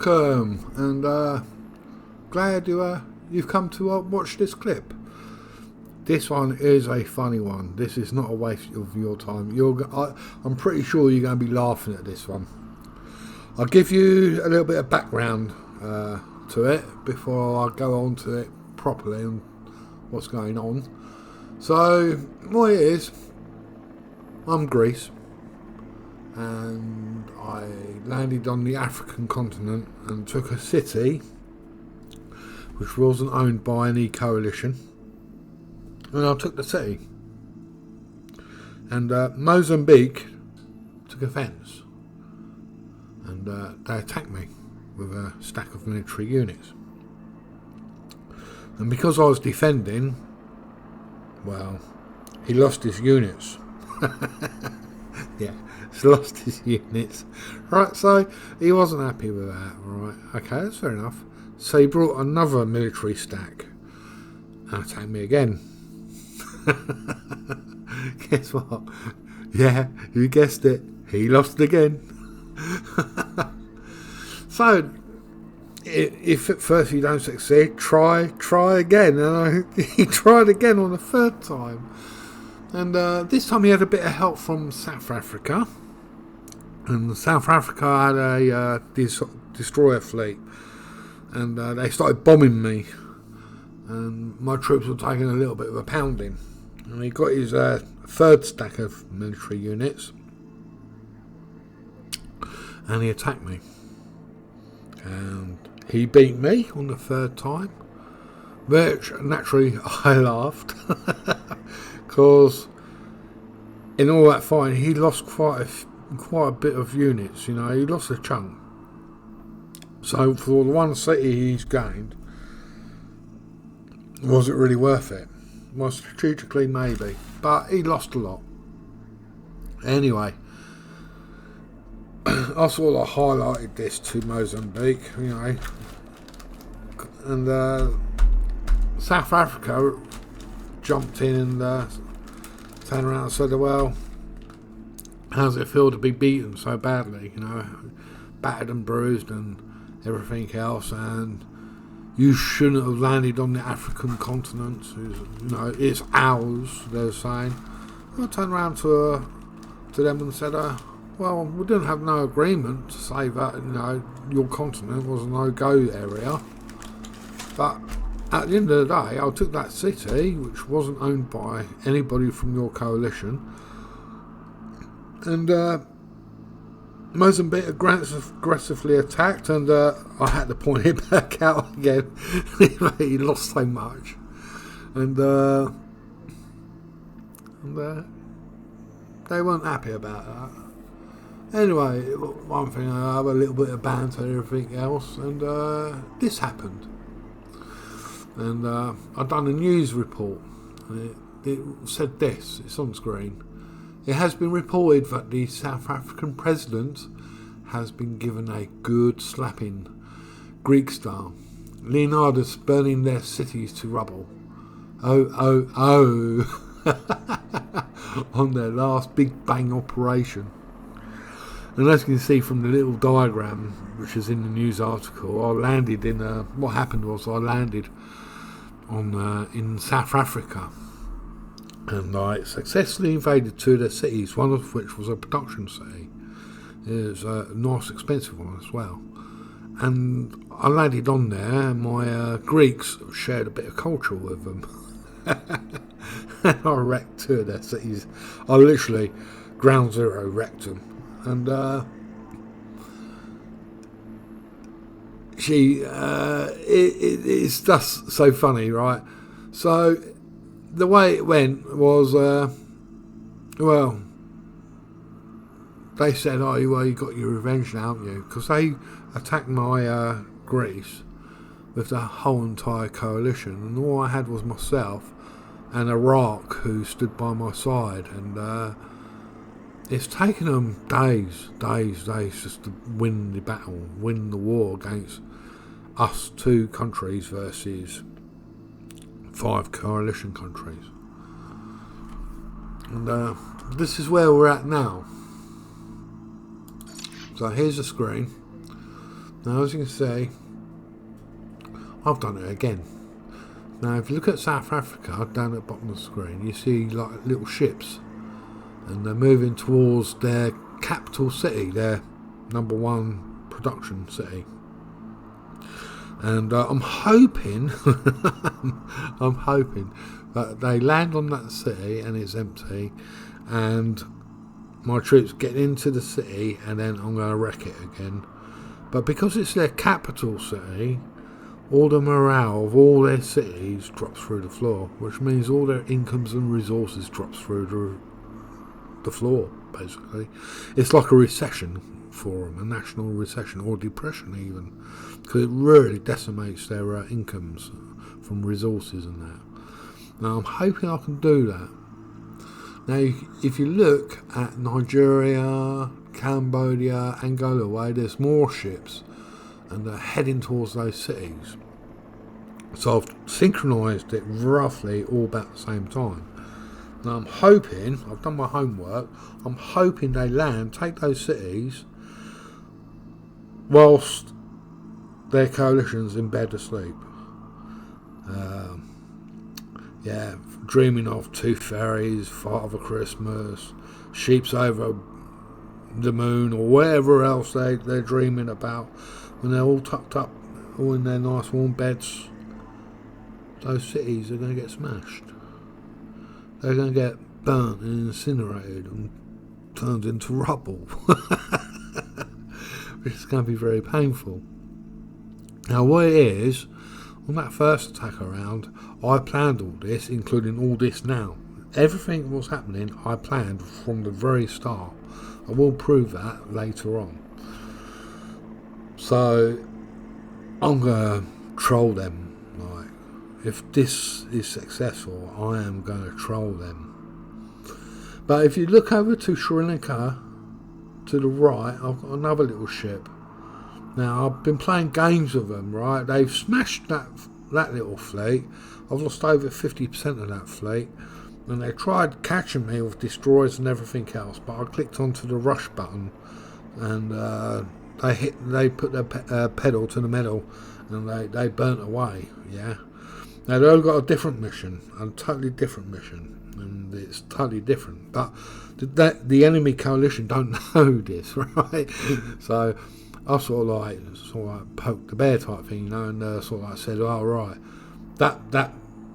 welcome, and glad you've come to watch this clip. This one is a funny one. This is not a waste of your time. I'm pretty sure you're going to be laughing at this one. I'll give you a little bit of background to it before I go on to it properly and what's going on. So, what it is, I'm Greece, and I landed on the African continent and took a city which wasn't owned by any coalition, and I took the city, and Mozambique took offence, and they attacked me with a stack of military units, and because I was defending, well, he lost his units. Yeah, he's lost his units. Right, so he wasn't happy with that. Right, okay, that's fair enough. So he brought another military stack and attacked me again. Guess what? Yeah, you guessed it. He lost again. So, if at first you don't succeed, try again. And he tried again on the third time. And this time he had a bit of help from South Africa. And South Africa had a destroyer fleet. And they started bombing me. And my troops were taking a little bit of a pounding. And he got his third stack of military units. And he attacked me. And he beat me on the third time. Which, naturally, I laughed. Because in all that fight, he lost quite a bit of units. You know, he lost a chunk. So for the one city he's gained, was it really worth it? Well, strategically maybe, but he lost a lot. Anyway, I sort of highlighted this to Mozambique, you know, and South Africa jumped in and turned around and said, well, how does it feel to be beaten so badly, you know, battered and bruised and everything else, and you shouldn't have landed on the African continent, you know, it's ours, they're saying. I turned around to them and said, well, we didn't have no agreement to say that, you know, your continent was a no-go area, but at the end of the day, I took that city, which wasn't owned by anybody from your coalition, and Mozambique aggressively attacked, and I had to point it back out again. He lost so much, and they weren't happy about that. Anyway, one thing, I have a little bit of banter and everything else, and this happened. And I've done a news report, and it said this, it's on screen. It has been reported that the South African president has been given a good slapping, Greek style. Leonardo's burning their cities to rubble. Oh, on their last big bang operation. And as you can see from the little diagram, which is in the news article, I landed in what happened was I landed on in South Africa, and I successfully invaded two of their cities, one of which was a production city. It was a nice expensive one as well, and I landed on there, and my Greeks shared a bit of culture with them. And I wrecked two of their cities. I literally ground zero wrecked them. And it's just so funny, right? So the way it went was, well, they said, oh, well, you got your revenge now, haven't you? Because they attacked my Greece with the whole entire coalition, and all I had was myself and Iraq, who stood by my side, and it's taken them days just to win the battle, win the war against us two countries versus 5 coalition countries. And this is where we're at now. So here's the screen. Now, as you can see, I've done it again. Now, if you look at South Africa, down at the bottom of the screen, you see like little ships, and they're moving towards their capital city, their number one production city. And I'm hoping, I'm hoping that they land on that city and it's empty, and my troops get into the city, and then I'm going to wreck it again. But because it's their capital city, all the morale of all their cities drops through the floor, which means all their incomes and resources drops through the floor, basically. It's like a recession for them, a national recession, or depression even, because it really decimates their incomes from resources and that. Now, I'm hoping I can do that. Now, if you look at Nigeria, Cambodia, Angola way, there's more ships, and they're heading towards those cities. So I've synchronised it roughly all about the same time. Now I'm hoping, I've done my homework, I'm hoping they land, take those cities, whilst their coalition's in bed asleep. Dreaming of tooth fairies, Father Christmas, sheep's over the moon, or whatever else they're dreaming about. When they're all tucked up, all in their nice warm beds, those cities are going to get smashed. They're going to get burnt and incinerated and turned into rubble. Which is going to be very painful. Now, what it is, on that first attack around, I planned all this, including all this now. Everything that was happening, I planned from the very start. I will prove that later on. So, I'm going to troll them. Like, if this is successful, I am going to troll them. But if you look over to Sri Lanka, to the right, I've got another little ship. Now, I've been playing games with them, right? They've smashed that little fleet. I've lost over 50% of that fleet. And they tried catching me with destroyers and everything else, but I clicked onto the rush button, and they put their pedal to the metal, and they burnt away. Yeah. Now they've all got a different mission, a totally different mission, and it's totally different. But the enemy coalition don't know this, right? So I sort of like poked the bear type thing, you know, and sort of like said, "Oh right, that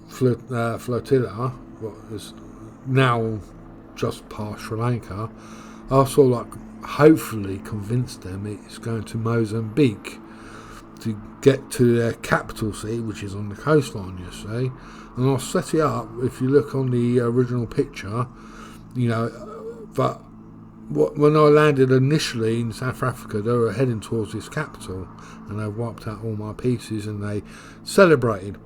flotilla." What is now just past Sri Lanka, I sort of like hopefully convinced them it's going to Mozambique to get to their capital city, which is on the coastline, you see. And I'll set it up, if you look on the original picture, you know, but when I landed initially in South Africa, they were heading towards this capital, and they wiped out all my pieces, and they celebrated.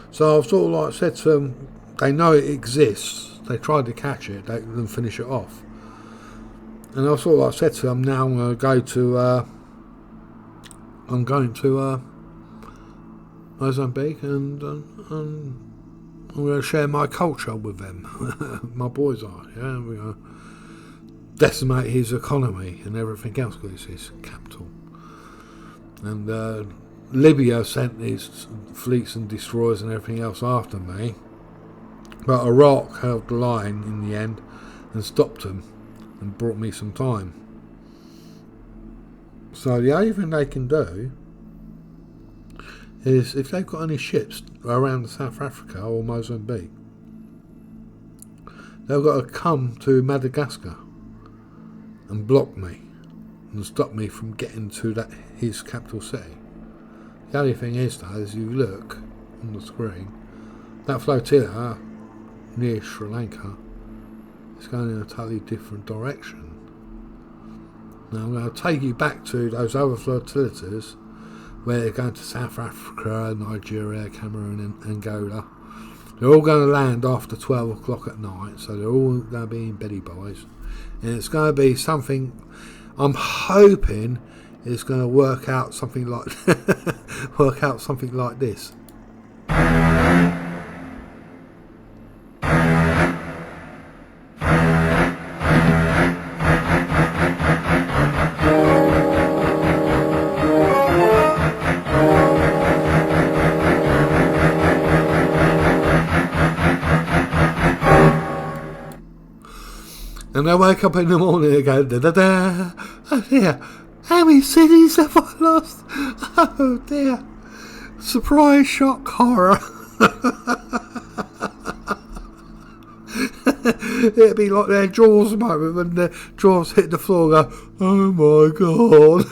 So I've sort of like said to them, they know it exists, they tried to catch it, they can finish it off. And I sort of like said to them, now I'm going to Mozambique, and I'm going to share my culture with them. My boys are, yeah, we're going to decimate his economy and everything else, because it's his capital. And Libya sent his fleets and destroyers and everything else after me, but Iraq held the line in the end and stopped them and brought me some time. So the only thing they can do is, if they've got any ships around South Africa or Mozambique, they've got to come to Madagascar and block me and stop me from getting to his capital city. The only thing is, though, as you look on the screen, that flotilla near Sri Lanka is going in a totally different direction. Now I'm going to take you back to those other flotillas where they're going to South Africa, Nigeria, Cameroon and Angola. They're all going to land after 12 o'clock at night, so they're all going to be in beddy boys. And it's going to be something, I'm hoping it's going to work out something like this. And they wake up in the morning and go, da da da, oh dear, how many cities have I lost? Oh dear. Surprise, shock, horror. It'd be like their Jaws moment when the Jaws hit the floor and go, oh my god.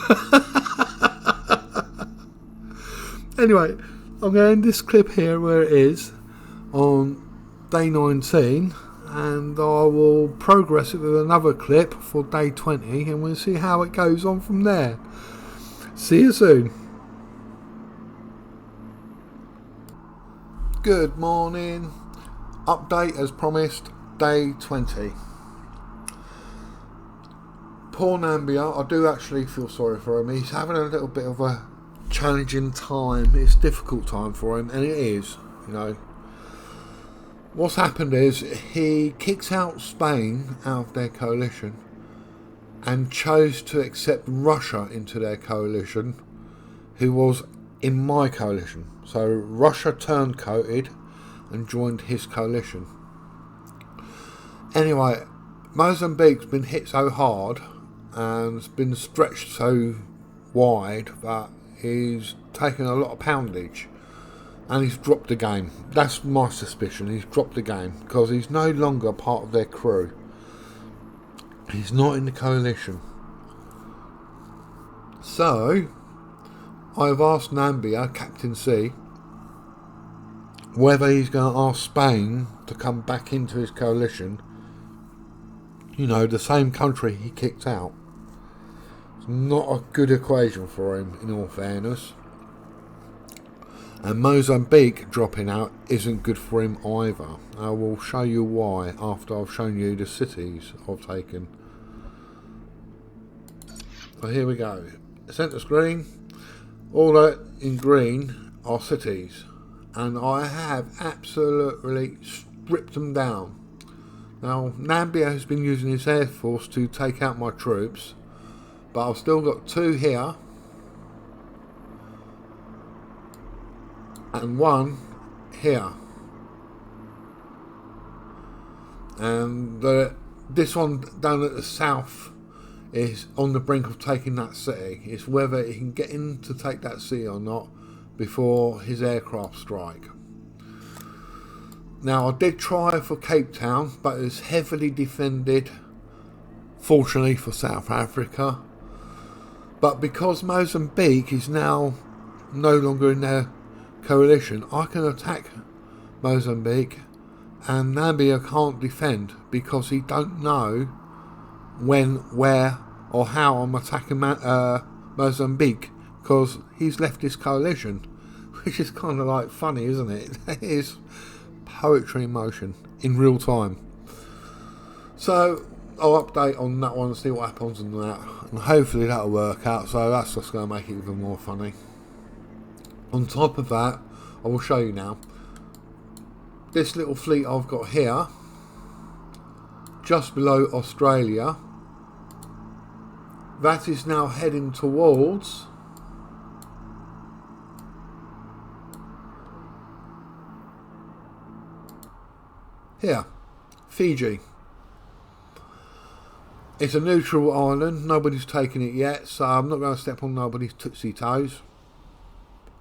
Anyway, I'm going to end this clip here where it is on day 19, and I will progress it with another clip for day 20, and we'll see how it goes on from there. See you soon. Good morning. Update as promised, day 20. Poor Nambia, I do actually feel sorry for him. He's having a little bit of a challenging time. It's a difficult time for him, and it is, you know. What's happened is he kicks out Spain out of their coalition and chose to accept Russia into their coalition, who was in my coalition. So Russia turncoated and joined his coalition. Anyway, Mozambique's been hit so hard and it's been stretched so wide that he's taken a lot of poundage and he's dropped the game. That's my suspicion. He's dropped the game because he's no longer part of their crew. He's not in the coalition. So I've asked Nambia, Captain C, whether he's going to ask Spain to come back into his coalition. You know, the same country he kicked out. It's not a good equation for him, in all fairness. And Mozambique dropping out isn't good for him either. I will show you why after I've shown you the cities I've taken. So here we go. Centre screen. All that in green are cities. And I have absolutely stripped them down. Now, Nambia has been using his air force to take out my troops, but I've still got 2 here and 1 here. And this one down at the south is on the brink of taking that city. It's whether he can get in to take that city or not before his aircraft strike. Now, I did try for Cape Town, but it's heavily defended, fortunately for South Africa. But because Mozambique is now no longer in their coalition, I can attack Mozambique and Nambia can't defend because he don't know when, where or how I'm attacking Mozambique, because he's left his coalition, which is kind of like funny, isn't it? It is poetry in motion in real time. So I'll update on that one and see what happens on that, and hopefully that'll work out. So that's just going to make it even more funny. On top of that, I will show you now this little fleet I've got here just below Australia. That is now heading towards here, Fiji. It's a neutral island, nobody's taken it yet, so I'm not going to step on nobody's tootsie toes.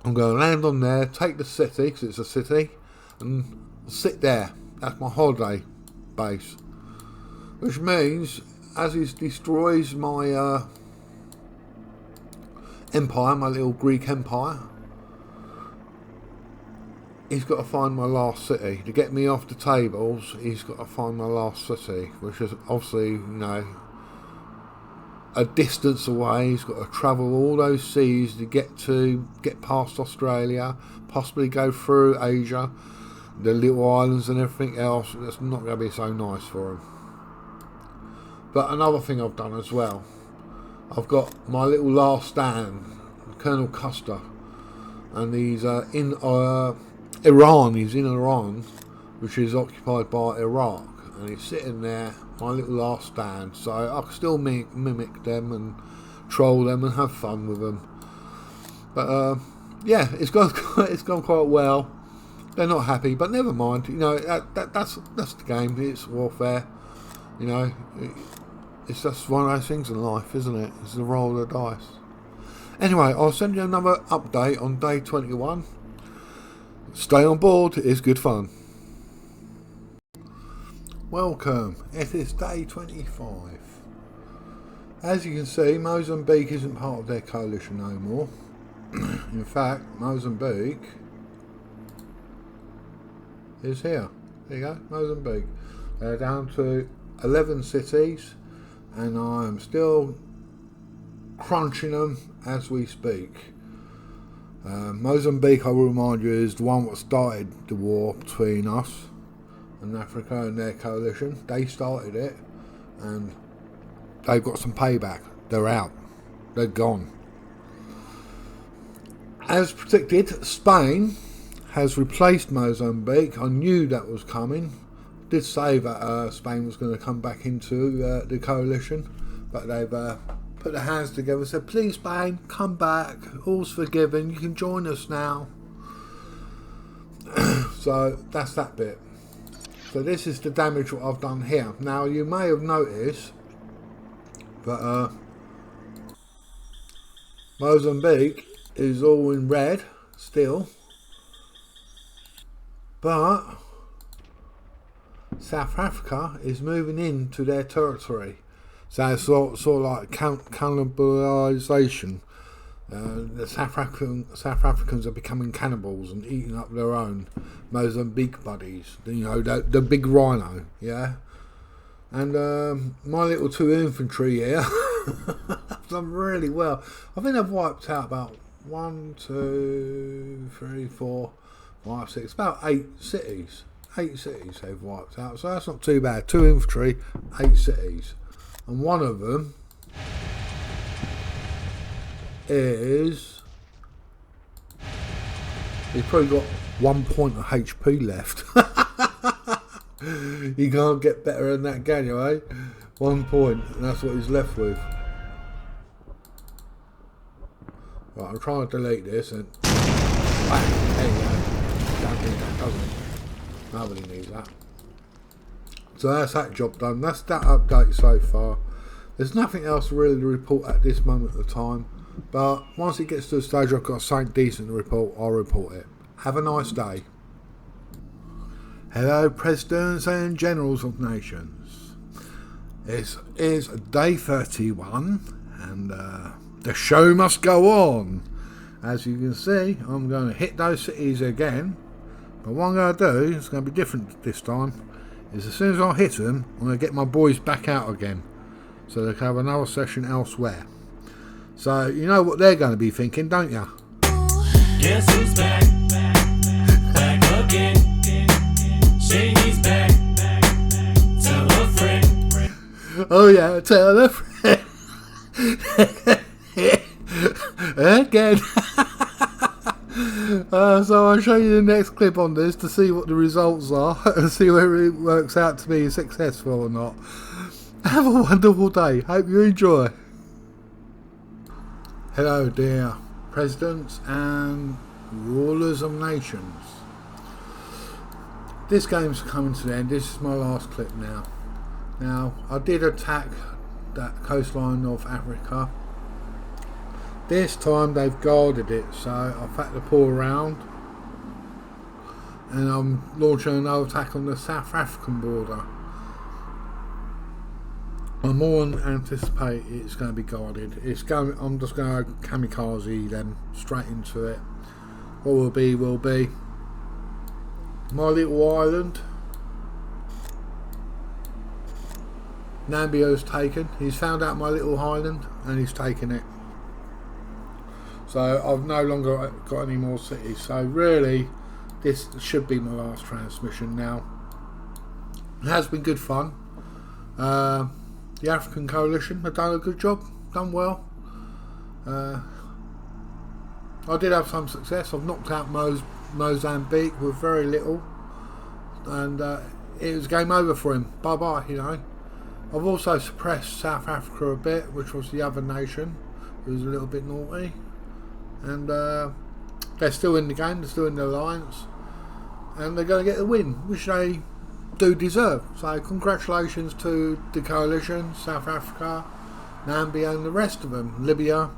I'm going to land on there, take the city, because it's a city, and sit there. That's my holiday base. Which means, as he destroys my empire, my little Greek empire, he's got to find my last city. To get me off the tables, he's got to find my last city, which is obviously, you know, a distance away. He's got to travel all those seas to get past Australia, possibly go through Asia, the little islands and everything else. That's not going to be so nice for him. But another thing I've done as well, I've got my little last stand, Colonel Custer, and he's in Iran. He's in Iran, which is occupied by Iraq, and he's sitting there, my little last stand. So I can still mimic them and troll them and have fun with them. But yeah, it's gone quite well. They're not happy, but never mind. You know, that's the game. It's warfare. You know, it's just one of those things in life, isn't it? It's a roll of the dice. Anyway, I'll send you another update on day 21. Stay on board, it's good fun. Welcome, it is day 25. As you can see, Mozambique isn't part of their coalition no more. In fact, Mozambique is here. There you go, Mozambique. They're down to 11 cities, and I am still crunching them as we speak. Mozambique, I will remind you, is the one that started the war between us and Africa and their coalition. They started it, and they've got some payback. They're out. They're gone. As predicted, Spain has replaced Mozambique. I knew that was coming. Did say that Spain was going to come back into the coalition, but they've put their hands together and said, please Spain, come back, all's forgiven, you can join us now. So that's that bit. So this is the damage what I've done here. Now you may have noticed that Mozambique is all in red still, but South Africa is moving into their territory. So it's sort of like cannibalisation. The South Africans are becoming cannibals and eating up their own Mozambique buddies. You know, the big rhino, yeah. And my little 2 infantry here have done really well. I think I've wiped out about 1, 2, 3, 4, 5, 6, about 8 cities. 8 cities they've wiped out, so that's not too bad. 2 infantry, 8 cities. And one of them is, he's probably got 1 point of HP left. You can't get better than that, can you, eh? 1 point, and that's what he's left with. Right, I'm trying to delete this and bang, there you go. Don't need that, does it? Nobody needs that. So that's that job done. That's that update so far. There's nothing else really to report at this moment of time, but once it gets to the stage I've got something decent to report, I'll report it. Have a nice day. Hello Presidents and Generals of Nations. It is day 31 and the show must go on. As you can see, I'm going to hit those cities again, but what I'm going to do is going to be different this time. Is as soon as I hit them, I'm going to get my boys back out again, so they can have another session elsewhere. So you know what they're going to be thinking, don't you? Guess who's back? Back again. Shady's back. Tell a friend. Oh yeah, tell a friend. Again. So I'll show you the next clip on this to see what the results are and see whether it works out to be successful or not. Have a wonderful day. Hope you enjoy. Hello dear presidents and rulers of nations. This game's coming to the end. This is my last clip now. Now, I did attack that coastline of Africa. This time they've guarded it, so I've had to pull around and I'm launching another attack on the South African border. I more than anticipate it's going to be guarded. I'm just going to kamikaze them straight into it. What will be, will be. My little island, Nambio's taken. He's found out my little island and he's taken it. So I've no longer got any more cities. So really, this should be my last transmission now. It has been good fun. The African Coalition have done a good job, done well. I did have some success. I've knocked out Mozambique with very little, and it was game over for him. Bye bye, you know. I've also suppressed South Africa a bit, which was the other nation who was a little bit naughty, and they're still in the game. They're still in the alliance, and they're going to get the win, which they do deserve. So congratulations to the coalition, South Africa, Namibia and the rest of them, Libya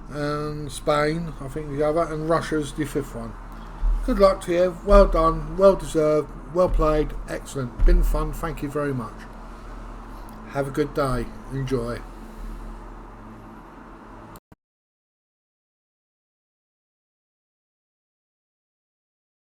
and Spain, I think the other, and Russia's the fifth one. Good luck to you, well done, well deserved, well played, excellent, been fun, thank you very much. Have a good day, enjoy.